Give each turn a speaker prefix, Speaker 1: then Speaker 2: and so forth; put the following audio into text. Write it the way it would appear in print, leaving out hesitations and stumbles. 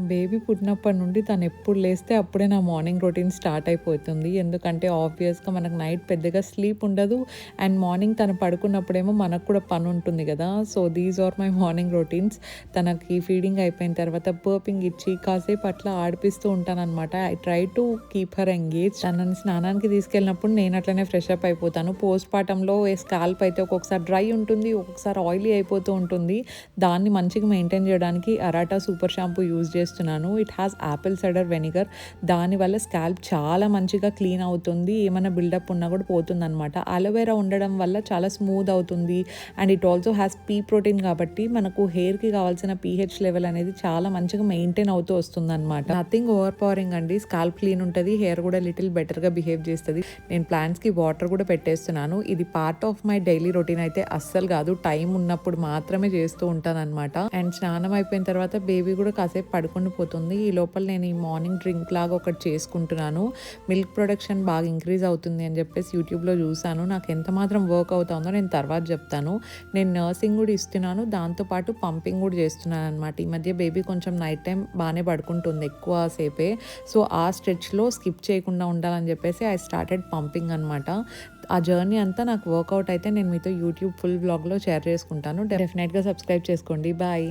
Speaker 1: Baby పుట్టినప్పటి నుండి తను ఎప్పుడు లేస్తే అప్పుడే నా మార్నింగ్ రొటీన్ స్టార్ట్ అయిపోతుంది. ఎందుకంటే ఆబ్వియస్‌గా మనకు నైట్ పెద్దగా స్లీప్ ఉండదు. అండ్ మార్నింగ్ తను పడుకున్నప్పుడేమో మనకు కూడా పని ఉంటుంది కదా! So, these are my morning routines. తనకి ఫీడింగ్ అయిపోయిన తర్వాత బర్పింగ్ ఇచ్చి కాసేపు అట్లా ఆడిపిస్తూ ఉంటాననమాట. I try to keep her engage. తనని స్నానానికి తీసుకెళ్ళినప్పుడు నేను అట్లనే ఫ్రెష్ అప్ అయిపోతాను. పోస్ట్ పార్టంలో స్కాల్ప్ అయితే ఒక్కొక్కసారి డ్రై ఉంటుంది, ఒక్కొక్కసారి ఆయిలీ అయిపోతూ ఉంటుంది. దాన్ని మంచిగా మెయింటైన్ చేయడానికి అరాటా సూపర్ షాంపూ యూజ్ చేస్తున్నాను. It has Apple cider vinegar. దానివల్ల స్కాల్ప్ చాలా మంచిగా క్లీన్ అవుతుంది. ఏమైనా బిల్డప్ ఉన్నా కూడా పోతుందనమాట. అలోవెరా ఉండడం వల్ల చాలా స్మూత్ అవుతుంది. And it also has P protein కాబట్టి మనకు హెయిర్కి కావాల్సిన పీహెచ్ లెవెల్ అనేది చాలా మంచిగా మెయింటైన్ అవుతూ వస్తుందన్నమాట. నథింగ్ ఓవర్ పవరింగ్ అండి. స్కాల్ప్ క్లీన్ ఉంటుంది, హెయిర్ కూడా లిటిల్ బెటర్గా బిహేవ్ చేస్తుంది. నేను ప్లాంట్స్కి వాటర్ కూడా పెట్టేస్తున్నాను. ఇది part of my daily routine అయితే అస్సలు కాదు. టైం ఉన్నప్పుడు మాత్రమే చేస్తూ ఉంటానన్నమాట. అండ్ స్నానం అయిపోయిన తర్వాత బేబీ కూడా కాసేపు పడుకొని పోతుంది. ఈ లోపల నేను ఈ మార్నింగ్ డ్రింక్ లాగా ఒకటి చేసుకుంటున్నాను. మిల్క్ ప్రొడక్షన్ బాగా ఇంక్రీజ్ అవుతుంది అని చెప్పేసి యూట్యూబ్లో చూసాను. నాకు ఎంత మాత్రం వర్క్ అవుతుందో నేను తర్వాత చెప్తాను. నేను నర్సింగ్ కూడా ఇస్తున్నాను, దాంతోపాటు పంపింగ్ కూడా చేస్తున్నాను అనమాట. ఈ మధ్య బేబీ కొంచెం నైట్ టైం బాగానే పడుకుంటుంది ఎక్కువ సేపే. సో ఆ స్ట్రెచ్లో స్కిప్ చేయకుండా ఉండాలని చెప్పేసి ఐ స్టార్టెడ్ పంపింగ్ అనమాట. ఆ జర్నీ అంతా నాకు వర్కౌట్ అయితే నేను మీతో యూట్యూబ్ ఫుల్ వ్లాగ్లో షేర్ చేసుకుంటాను. డెఫినెట్గా సబ్స్క్రైబ్ చేసుకోండి. బాయ్.